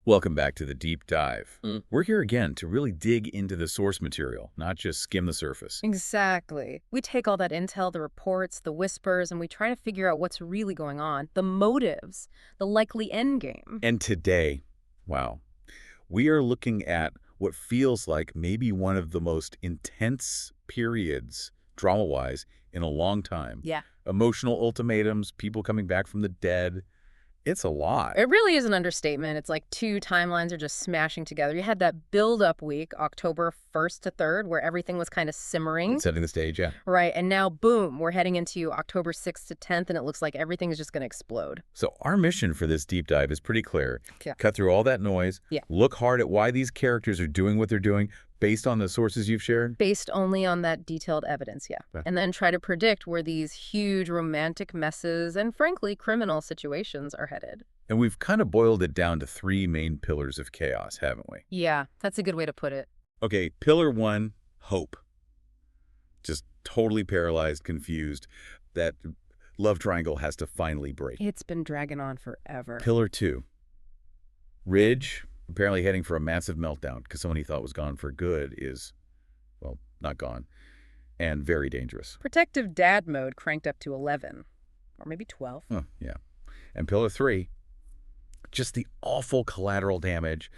Welcome back to the Deep Dive. We're here again to really dig into the source material, not just skim the surface. Exactly. We take all that intel, the reports, the whispers, and we try to figure out what's really going on, the motives, the likely end game. And today, wow, we are looking at what feels like maybe one of the most intense periods, drama-wise, in a long time. Yeah. Emotional ultimatums, people coming back from the dead. It's a lot. It really is an understatement. It's like two timelines are just smashing together. You had that build-up week, October 1st to 3rd, where everything was kind of simmering. It's setting the stage, yeah. Right, and now, boom, we're heading into October 6th to 10th, and it looks like everything is just going to explode. So our mission for this deep dive is pretty clear. Yeah. Cut through all that noise. Yeah. Look hard at why these characters are doing what they're doing based on the sources you've shared. Based only on that detailed evidence, yeah. Okay. And then try to predict where these huge romantic messes and, frankly, criminal situations are headed. And we've kind of boiled it down to three main pillars of chaos, haven't we? Yeah, that's a good way to put it. Okay, pillar one, hope. Just totally paralyzed, confused. That love triangle has to finally break. It's been dragging on forever. Pillar two, Ridge, apparently heading for a massive meltdown because someone he thought was gone for good is, well, not gone, and very dangerous. Protective dad mode cranked up to 11, or maybe 12. Oh, yeah. And pillar three, just the awful collateral damage.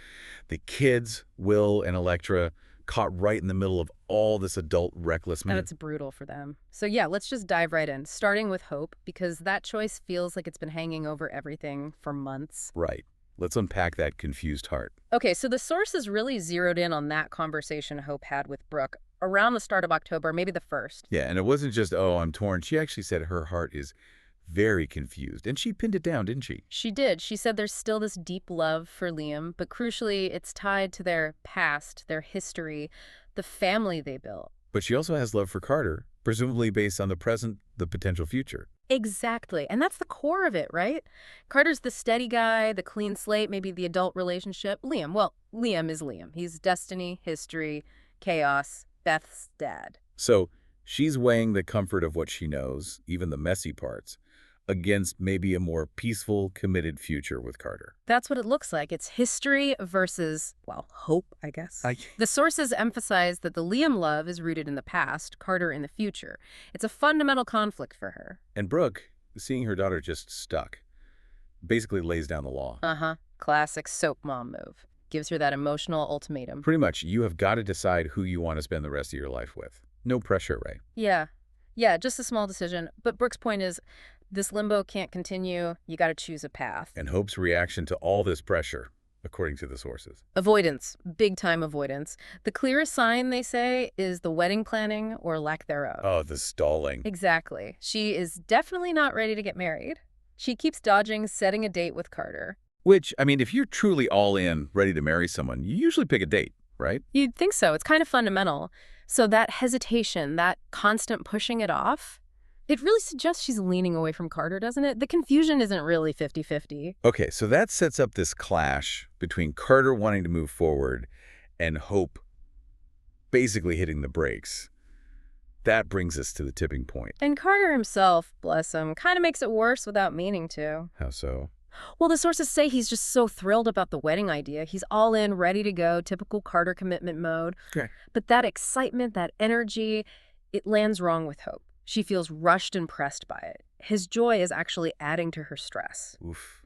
The kids, Will and Electra, caught right in the middle of all this adult recklessness. That's brutal for them. So yeah, let's just dive right in, starting with hope, because that choice feels like it's been hanging over everything for months. Right. Let's unpack that confused heart. Okay, so the sources really zeroed in on that conversation Hope had with Brooke around the start of October, maybe the 1st. Yeah, and it wasn't just, oh, I'm torn. She actually said her heart is very confused. And she pinned it down, didn't she? She did. She said there's still this deep love for Liam, but crucially, it's tied to their past, their history, the family they built. But she also has love for Carter, presumably based on the present, the potential future. Exactly. And that's the core of it, right? Carter's the steady guy, the clean slate, maybe the adult relationship. Liam, well, Liam is Liam. He's destiny, history, chaos, Beth's dad. So she's weighing the comfort of what she knows, even the messy parts, against maybe a more peaceful, committed future with Carter. That's what it looks like. It's history versus, well, hope, I guess. The sources emphasize that the Liam love is rooted in the past, Carter in the future. It's a fundamental conflict for her. And Brooke, seeing her daughter just stuck, basically lays down the law. Uh-huh. Classic soap mom move. Gives her that emotional ultimatum. Pretty much, you have got to decide who you want to spend the rest of your life with. No pressure, Ray. Yeah. Yeah, just a small decision. But Brooke's point is, this limbo can't continue. You got to choose a path. And Hope's reaction to all this pressure, according to the sources. Avoidance. Big-time avoidance. The clearest sign, they say, is the wedding planning or lack thereof. Oh, the stalling. Exactly. She is definitely not ready to get married. She keeps dodging setting a date with Carter. Which, I mean, if you're truly all in, ready to marry someone, you usually pick a date, right? You'd think so. It's kind of fundamental. So that hesitation, that constant pushing it off, it really suggests she's leaning away from Carter, doesn't it? The confusion isn't really 50-50. Okay, so that sets up this clash between Carter wanting to move forward and Hope basically hitting the brakes. That brings us to the tipping point. And Carter himself, bless him, kind of makes it worse without meaning to. How so? Well, the sources say he's just so thrilled about the wedding idea. He's all in, ready to go, typical Carter commitment mode. Okay. But that excitement, that energy, it lands wrong with Hope. She feels rushed and pressed by it. His joy is actually adding to her stress. Oof.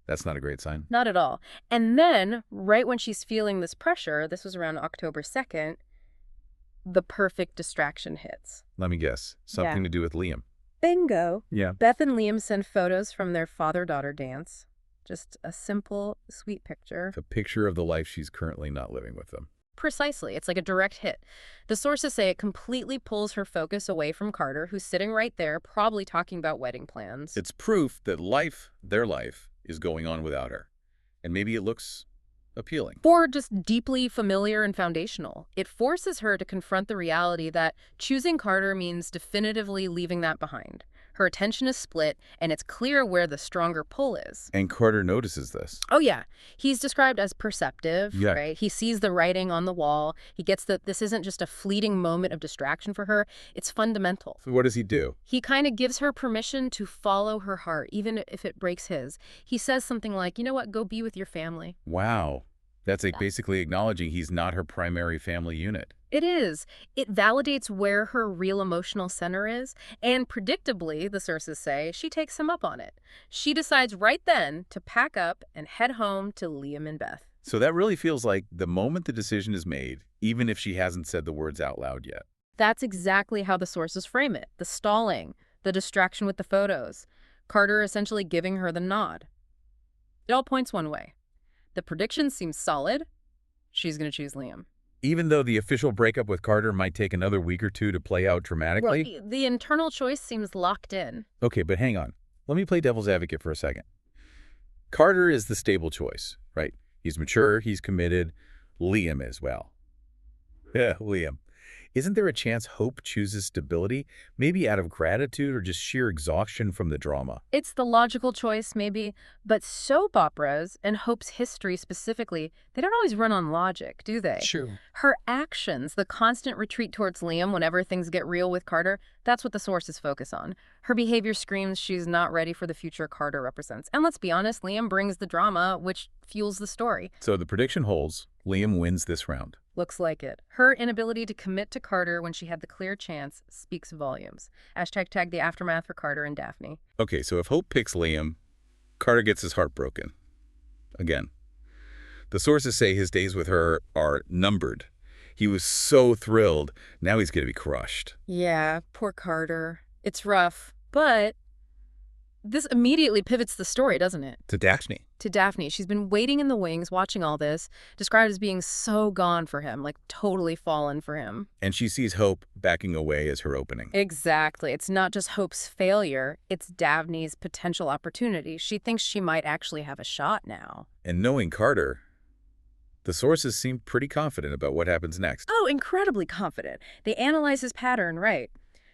That's not a great sign. Not at all. And then, right when she's feeling this pressure, this was around October 2nd, the perfect distraction hits. Let me guess. Something Yeah. to do with Liam. Bingo. Yeah. Beth and Liam send photos from their father-daughter dance. Just a simple, sweet picture. A picture of the life she's currently not living with them. Precisely. It's like a direct hit. The sources say it completely pulls her focus away from Carter, who's sitting right there, probably talking about wedding plans. It's proof that life, their life, is going on without her. And maybe it looks appealing. Or just deeply familiar and foundational. It forces her to confront the reality that choosing Carter means definitively leaving that behind. Her attention is split, and it's clear where the stronger pull is. And Carter notices this. Oh, yeah. He's described as perceptive, Yeah. right? He sees the writing on the wall. He gets that this isn't just a fleeting moment of distraction for her. It's fundamental. So what does he do? He kind of gives her permission to follow her heart, even if it breaks his. He says something like, you know what, go be with your family. Wow. That's like basically acknowledging he's not her primary family unit. It is. It validates where her real emotional center is, and predictably, the sources say, she takes him up on it. She decides right then to pack up and head home to Liam and Beth. So that really feels like the moment the decision is made, even if she hasn't said the words out loud yet. That's exactly how the sources frame it. The stalling, the distraction with the photos. Carter essentially giving her the nod. It all points one way. The prediction seems solid. She's going to choose Liam. Even though the official breakup with Carter might take another week or two to play out dramatically? Well, the internal choice seems locked in. Okay, but hang on. Let me play devil's advocate for a second. Carter is the stable choice, right? He's mature, he's committed. Liam as well. Yeah, Liam. Isn't there a chance Hope chooses stability, maybe out of gratitude or just sheer exhaustion from the drama? It's the logical choice, maybe, but soap operas, and Hope's history specifically, they don't always run on logic, do they? True. Her actions, the constant retreat towards Liam whenever things get real with Carter, that's what the sources focus on. Her behavior screams she's not ready for the future Carter represents. And let's be honest, Liam brings the drama, which fuels the story. So the prediction holds. Liam wins this round. Looks like it. Her inability to commit to Carter when she had the clear chance speaks volumes. #tag the aftermath for Carter and Daphne. Okay, so if Hope picks Liam, Carter gets his heart broken. Again. The sources say his days with her are numbered. He was so thrilled. Now he's going to be crushed. Yeah, poor Carter. It's rough, but this immediately pivots the story, doesn't it? To Daphne. To Daphne. She's been waiting in the wings, watching all this, described as being so gone for him, like totally fallen for him. And she sees Hope backing away as her opening. Exactly. It's not just Hope's failure, it's Daphne's potential opportunity. She thinks she might actually have a shot now. And knowing Carter, the sources seem pretty confident about what happens next. Oh, incredibly confident. They analyze his pattern, right.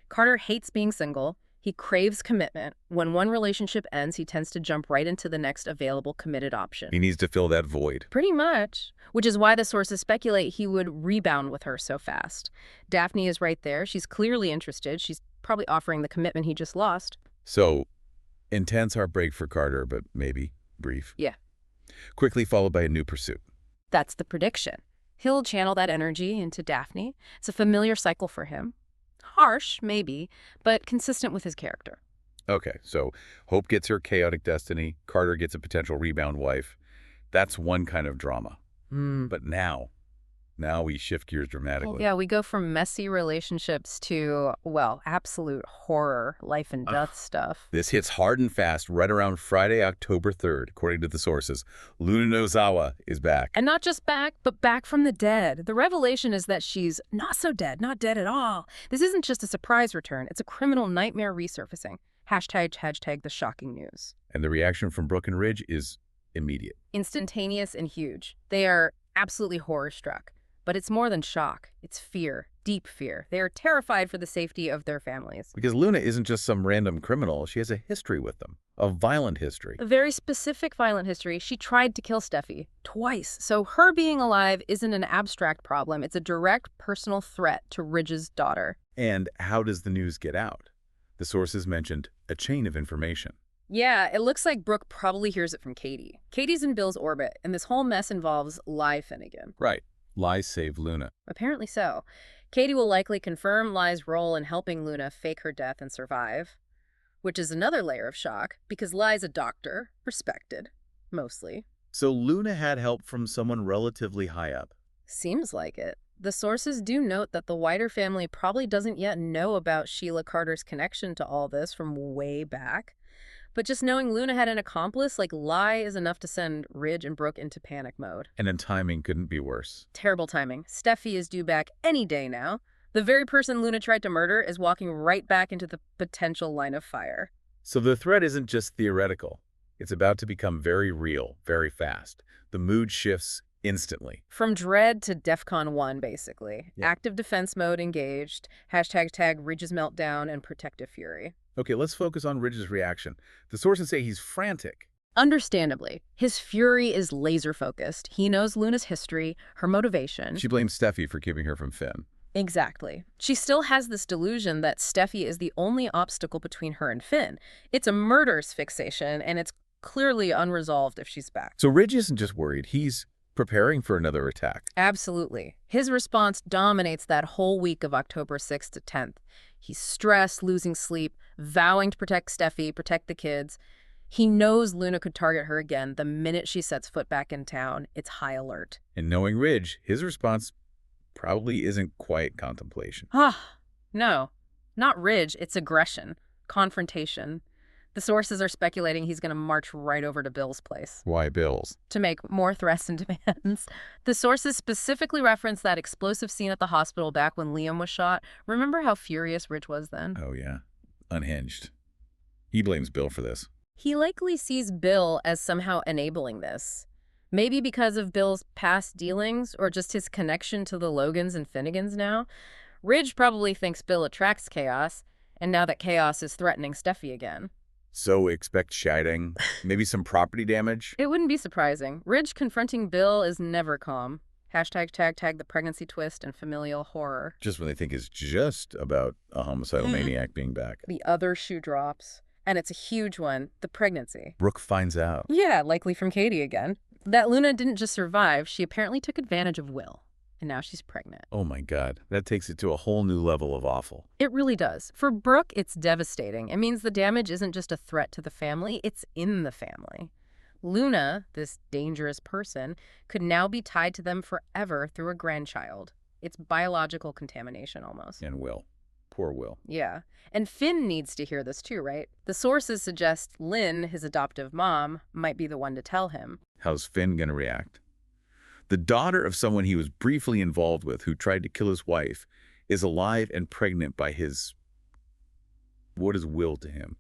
Carter hates being single. He craves commitment. When one relationship ends, he tends to jump right into the next available committed option. He needs to fill that void. Pretty much. Which is why the sources speculate he would rebound with her so fast. Daphne is right there. She's clearly interested. She's probably offering the commitment he just lost. So, intense heartbreak for Carter, but maybe brief. Yeah. Quickly followed by a new pursuit. That's the prediction. He'll channel that energy into Daphne. It's a familiar cycle for him. Harsh, maybe, but consistent with his character. Okay, so Hope gets her chaotic destiny. Carter gets a potential rebound wife. That's one kind of drama. But now we shift gears dramatically. Yeah, we go from messy relationships to, well, absolute horror, life and death stuff. This hits hard and fast right around Friday, October 3rd, according to the sources. Luna Nozawa is back. And not just back, but back from the dead. The revelation is that she's not so dead, not dead at all. This isn't just a surprise return. It's a criminal nightmare resurfacing. #, the shocking news. And the reaction from Brooke and Ridge is immediate. Instantaneous and huge. They are absolutely horror-struck. But it's more than shock. It's fear, deep fear. They are terrified for the safety of their families. Because Luna isn't just some random criminal. She has a history with them, a violent history. A very specific violent history. She tried to kill Steffi twice. So her being alive isn't an abstract problem. It's a direct personal threat to Ridge's daughter. And how does the news get out? The sources mentioned a chain of information. Yeah, it looks like Brooke probably hears it from Katie. Katie's in Bill's orbit, and this whole mess involves Lye Finnegan. Right. Lies save Luna. Apparently so. Katie will likely confirm Lye's role in helping Luna fake her death and survive, which is another layer of shock, because Lye's a doctor, respected, mostly. So Luna had help from someone relatively high up. Seems like it. The sources do note that the wider family probably doesn't yet know about Sheila Carter's connection to all this from way back. But just knowing Luna had an accomplice like Lye is enough to send Ridge and Brooke into panic mode. And then timing couldn't be worse. Terrible timing. Steffi is due back any day now. The very person Luna tried to murder is walking right back into the potential line of fire. So the threat isn't just theoretical. It's about to become very real, very fast. The mood shifts instantly. From dread to DEFCON 1, basically. Yeah. Active defense mode engaged. #, Ridge's meltdown, and protective fury. Okay, let's focus on Ridge's reaction. The sources say he's frantic. Understandably, his fury is laser-focused. He knows Luna's history, her motivation. She blames Steffi for keeping her from Finn. Exactly. She still has this delusion that Steffi is the only obstacle between her and Finn. It's a murderous fixation, and it's clearly unresolved if she's back. So Ridge isn't just worried, he's preparing for another attack. Absolutely. His response dominates that whole week of October 6th to 10th. He's stressed, losing sleep, vowing to protect Steffi, protect the kids. He knows Luna could target her again the minute she sets foot back in town. It's high alert. And knowing Ridge, his response probably isn't quiet contemplation. No, not Ridge. It's aggression, confrontation. The sources are speculating he's going to march right over to Bill's place. Why Bill's? To make more threats and demands. The sources specifically reference that explosive scene at the hospital back when Liam was shot. Remember how furious Ridge was then? Oh, yeah. Unhinged. He blames Bill for this. He likely sees Bill as somehow enabling this. Maybe because of Bill's past dealings or just his connection to the Logans and Finnegans now. Ridge probably thinks Bill attracts chaos, and now that chaos is threatening Steffi again. So expect shouting, maybe some property damage? It wouldn't be surprising. Ridge confronting Bill is never calm. Hashtag tag the pregnancy twist and familial horror. Just when they think it's just about a homicidal maniac being back. The other shoe drops. And it's a huge one, the pregnancy. Brooke finds out. Yeah, likely from Katie again. That Luna didn't just survive, she apparently took advantage of Will. And now she's pregnant. Oh my God, that takes it to a whole new level of awful. It really does. For Brooke, it's devastating. It means the damage isn't just a threat to the family, it's in the family. Luna, this dangerous person, could now be tied to them forever through a grandchild. It's biological contamination almost. And Will. Poor Will. Yeah. And Finn needs to hear this too, right? The sources suggest Lynn, his adoptive mom, might be the one to tell him. How's Finn gonna react? The daughter of someone he was briefly involved with who tried to kill his wife is alive and pregnant by his... what is Will to him?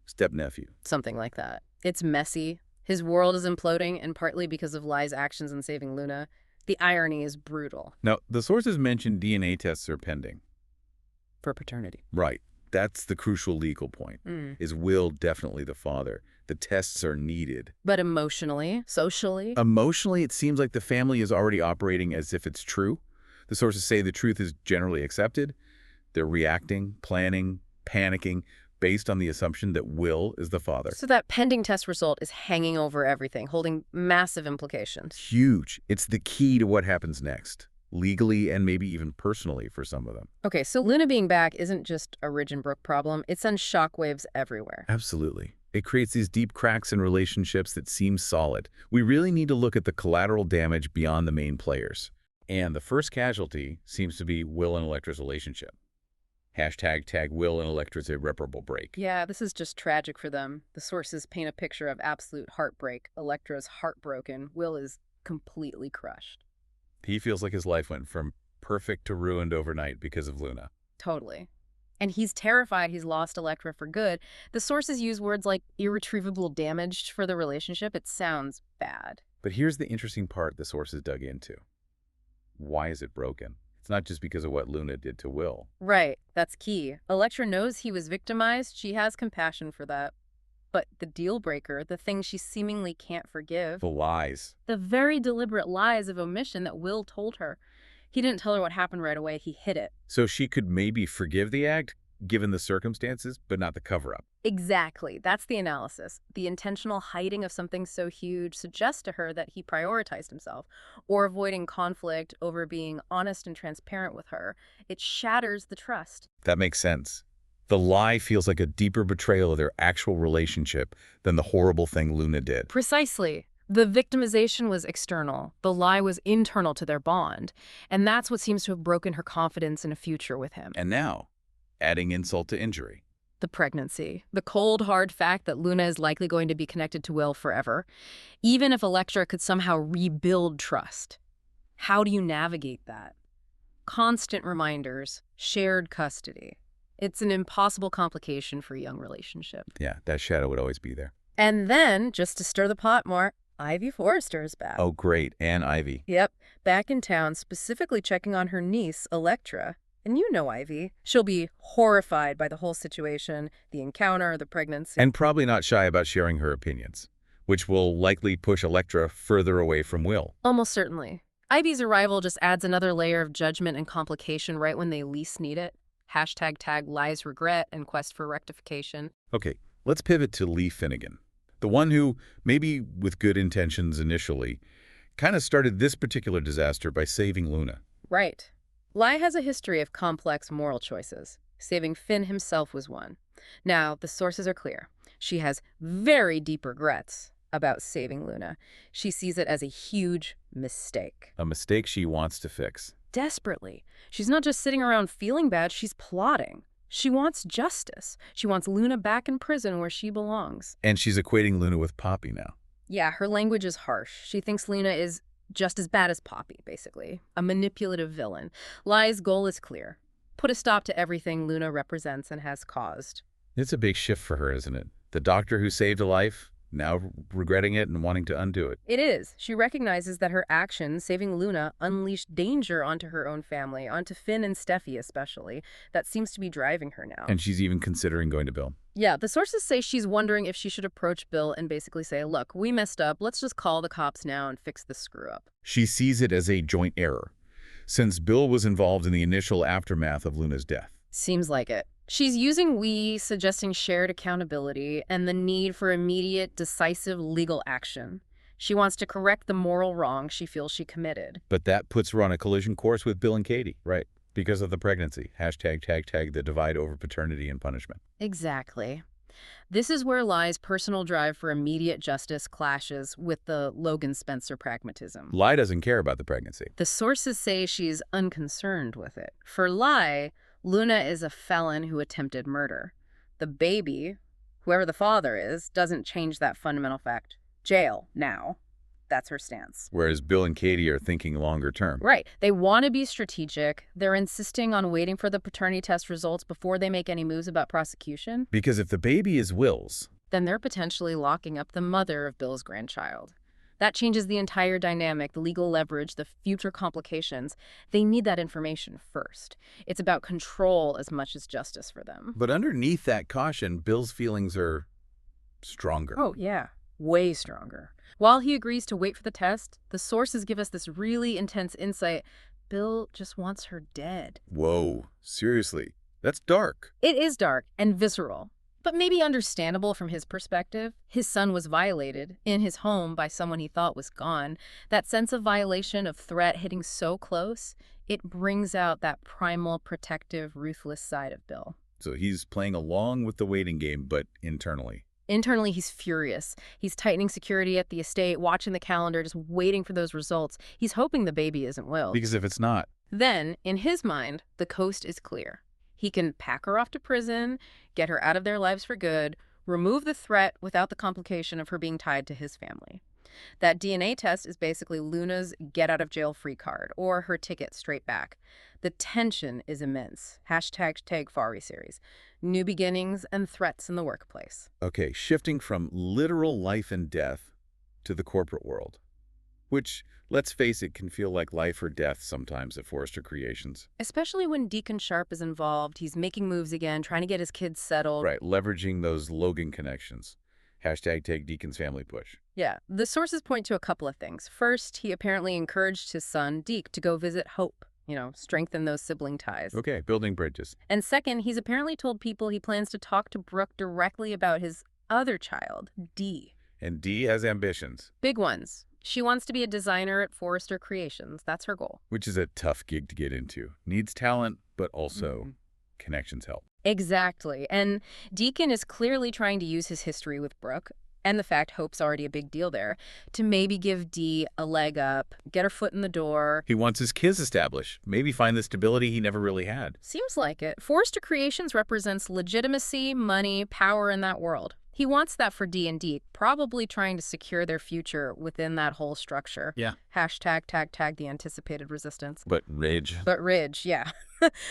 Stepnephew. Something like that. It's messy. His world is imploding, and partly because of Lai's actions in saving Luna. The irony is brutal. Now, the sources mention DNA tests are pending. For paternity. Right. That's the crucial legal point. Is Will definitely the father? The tests are needed. But emotionally, socially? Emotionally, it seems like the family is already operating as if it's true. The sources say the truth is generally accepted. They're reacting, planning, panicking, based on the assumption that Will is the father. So that pending test result is hanging over everything, holding massive implications. Huge. It's the key to what happens next, legally and maybe even personally for some of them. Okay, so Luna being back isn't just a Ridge and Brooke problem. It sends shockwaves everywhere. Absolutely. It creates these deep cracks in relationships that seem solid. We really need to look at the collateral damage beyond the main players. And the first casualty seems to be Will and Elektra's relationship. Hashtag tag Will and Elektra's irreparable break. Yeah, this is just tragic for them. The sources paint a picture of absolute heartbreak. Elektra's heartbroken. Will is completely crushed. He feels like his life went from perfect to ruined overnight because of Luna. Totally. And he's terrified he's lost Elektra for good. The sources use words like irretrievable damage for the relationship. It sounds bad. But here's the interesting part the sources dug into. Why is it broken? It's not just because of what Luna did to Will. Right, that's key. Elektra knows he was victimized. She has compassion for that. But the deal breaker, the thing she seemingly can't forgive, The lies. the very deliberate lies of omission that Will told her. He didn't tell her what happened right away. He hid it. So she could maybe forgive the act, given the circumstances, but not the cover-up. Exactly. That's the analysis. The intentional hiding of something so huge suggests to her that he prioritized himself, or avoiding conflict over being honest and transparent with her. It shatters the trust. That makes sense. The lie feels like a deeper betrayal of their actual relationship than the horrible thing Luna did. Precisely. The victimization was external. The lie was internal to their bond. And that's what seems to have broken her confidence in a future with him. And now, adding insult to injury. The pregnancy. The cold, hard fact that Luna is likely going to be connected to Will forever. Even if Elektra could somehow rebuild trust. How do you navigate that? Constant reminders, shared custody. It's an impossible complication for a young relationship. Yeah, that shadow would always be there. And then, just to stir the pot more, Ivy Forrester is back. Oh, great. And Ivy. Yep, back in town, specifically checking on her niece, Elektra. And you know Ivy. She'll be horrified by the whole situation, the encounter, the pregnancy. And probably not shy about sharing her opinions, which will likely push Elektra further away from Will. Almost certainly. Ivy's arrival just adds another layer of judgment and complication right when they least need it. #tag lies regret and quest for rectification. Okay, let's pivot to Lee Finnegan, the one who, maybe with good intentions initially, kind of started this particular disaster by saving Luna. Right. Lai has a history of complex moral choices. Saving Finn himself was one. Now, the sources are clear. She has very deep regrets about saving Luna. She sees it as a huge mistake. A mistake she wants to fix. Desperately. She's not just sitting around feeling bad, she's plotting. She wants justice. She wants Luna back in prison where she belongs. And she's equating Luna with Poppy now. Yeah, her language is harsh. She thinks Luna is just as bad as Poppy, basically. A manipulative villain. Lai's goal is clear. Put a stop to everything Luna represents and has caused. It's a big shift for her, isn't it? The doctor who saved a life, now regretting it and wanting to undo it. It is. She recognizes that her actions, saving Luna, unleashed danger onto her own family, onto Finn and Steffi especially. That seems to be driving her now. And she's even considering going to Bill. Yeah, the sources say she's wondering if she should approach Bill and basically say, look, we messed up. Let's just call the cops now and fix this screw-up. She sees it as a joint error, since Bill was involved in the initial aftermath of Luna's death. Seems like it. She's using we, suggesting shared accountability and the need for immediate, decisive legal action. She wants to correct the moral wrong she feels she committed. But that puts her on a collision course with Bill and Katie, right? Because of the pregnancy. #tag the divide over paternity and punishment. Exactly. This is where Lai's personal drive for immediate justice clashes with the Logan Spencer pragmatism. Lai doesn't care about the pregnancy. The sources say she's unconcerned with it. For Lai, Luna is a felon who attempted murder. The baby, whoever the father is, doesn't change that fundamental fact. Jail, now. That's her stance. Whereas Bill and Katie are thinking longer term. Right. They want to be strategic. They're insisting on waiting for the paternity test results before they make any moves about prosecution. Because if the baby is Will's, then they're potentially locking up the mother of Bill's grandchild. That changes the entire dynamic, the legal leverage, the future complications. They need that information first. It's about control as much as justice for them. But underneath that caution, Bill's feelings are stronger. Oh, yeah. Way stronger. While he agrees to wait for the test, the sources give us this really intense insight. Bill just wants her dead. Whoa, seriously. That's dark. It is dark and visceral, but maybe understandable from his perspective. His son was violated in his home by someone he thought was gone. That sense of violation, of threat hitting so close, it brings out that primal, protective, ruthless side of Bill. So he's playing along with the waiting game, but internally. Internally, he's furious. He's tightening security at the estate, watching the calendar, just waiting for those results. He's hoping the baby isn't Will. Because if it's not... Then, in his mind, the coast is clear. He can pack her off to prison, get her out of their lives for good, remove the threat without the complication of her being tied to his family. That DNA test is basically Luna's get-out-of-jail-free card, or her ticket straight back. The tension is immense. #Tag series. New beginnings and threats in the workplace. Okay, shifting from literal life and death to the corporate world, which, let's face it, can feel like life or death sometimes at Forrester Creations. Especially when Deacon Sharp is involved. He's making moves again, trying to get his kids settled. Right, leveraging those Logan connections. #Take Deacon's family push. Yeah, the sources point to a couple of things. First, he apparently encouraged his son, Deke, to go visit Hope. Strengthen those sibling ties. Okay, building bridges. And second, he's apparently told people he plans to talk to Brooke directly about his other child, Dee. And Dee has ambitions. Big ones. She wants to be a designer at Forrester Creations. That's her goal. Which is a tough gig to get into. Needs talent, but also connections help. Exactly. And Deacon is clearly trying to use his history with Brooke, and the fact Hope's already a big deal there, to maybe give Dee a leg up, get her foot in the door. He wants his kids established, maybe find the stability he never really had. Seems like it. Forrester Creations represents legitimacy, money, power in that world. He wants that for Dee and Deke, probably trying to secure their future within that whole structure. Yeah. #tag the anticipated resistance. But Ridge. Yeah.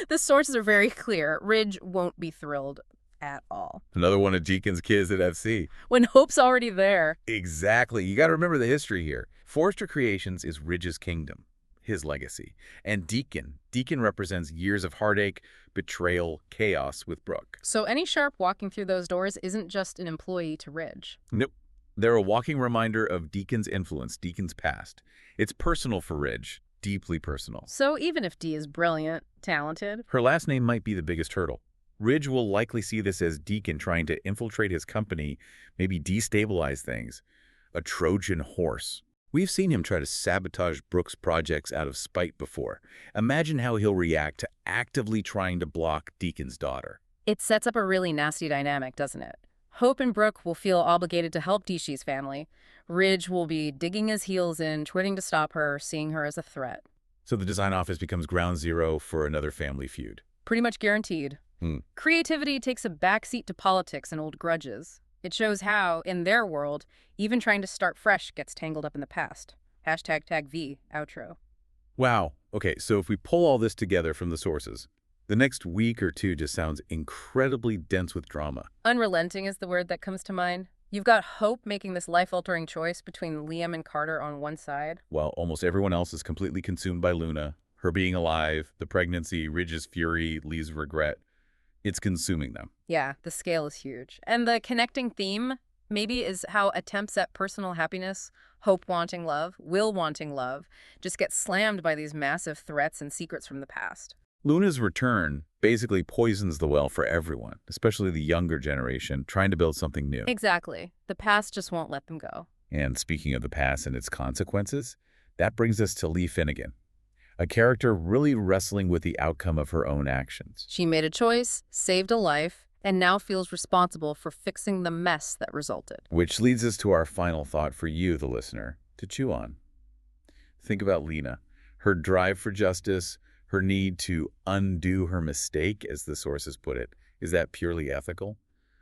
The sources are very clear. Ridge won't be thrilled at all. Another one of Deacon's kids at FC. When Hope's already there. Exactly. You got to remember the history here. Forrester Creations is Ridge's kingdom. his legacy. And Deacon. Deacon represents years of heartache, betrayal, chaos with Brooke. So any sharp walking through those doors isn't just an employee to Ridge. Nope. They're a walking reminder of Deacon's influence, Deacon's past. It's personal for Ridge, deeply personal. So even if Dee is brilliant, talented, Her last name might be the biggest hurdle. Ridge will likely see this as Deacon trying to infiltrate his company, maybe destabilize things. A Trojan horse. We've seen him try to sabotage Brooke's projects out of spite before. Imagine how he'll react to actively trying to block Deacon's daughter. it sets up a really nasty dynamic, doesn't it? Hope and Brooke will feel obligated to help Dishi's family. Ridge will be digging his heels in, twitting to stop her, seeing her as a threat. So the design office becomes ground zero for another family feud. Pretty much guaranteed. Creativity takes a backseat to politics and old grudges. It shows how, in their world, even trying to start fresh gets tangled up in the past. Hashtag tag V, outro. Wow. Okay, so if we pull all this together from the sources, the next week or two just sounds incredibly dense with drama. Unrelenting is the word that comes to mind. You've got Hope making this life-altering choice between Liam and Carter on one side. While almost everyone else is completely consumed by Luna, her being alive, the pregnancy, Ridge's fury, Lee's regret, it's consuming them. Yeah, the scale is huge. And the connecting theme, maybe, is how attempts at personal happiness, Hope wanting love, Will wanting love, just get slammed by these massive threats and secrets from the past. Luna's return basically poisons the well for everyone, especially the younger generation, trying to build something new. Exactly. The past just won't let them go. And speaking of the past and its consequences, that brings us to Lee Finnegan, a character really wrestling with the outcome of her own actions. She made a choice, saved a life, and now feels responsible for fixing the mess that resulted. Which leads us to our final thought for you, the listener, to chew on. Think about Lena, her drive for justice, her need to undo her mistake, as the sources put it. Is that purely ethical?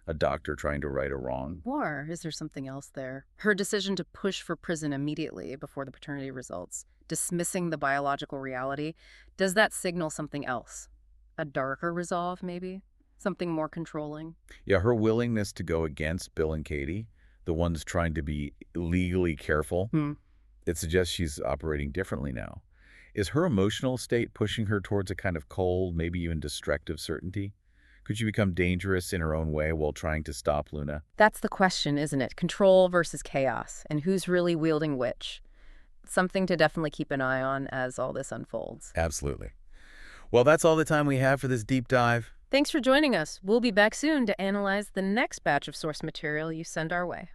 A doctor trying to right a wrong? Or is there something else there? Her decision to push for prison immediately before the paternity results, dismissing the biological reality, does that signal something else? A darker resolve, maybe? Something more controlling? Yeah, her willingness to go against Bill and Katie, the ones trying to be legally careful, it suggests she's operating differently now. Is her emotional state pushing her towards a kind of cold, maybe even destructive certainty? Could she become dangerous in her own way while trying to stop Luna? That's the question, isn't it? Control versus chaos, and who's really wielding which? Something to definitely keep an eye on as all this unfolds. Absolutely. Well, that's all the time we have for this deep dive. Thanks for joining us. We'll be back soon to analyze the next batch of source material you send our way.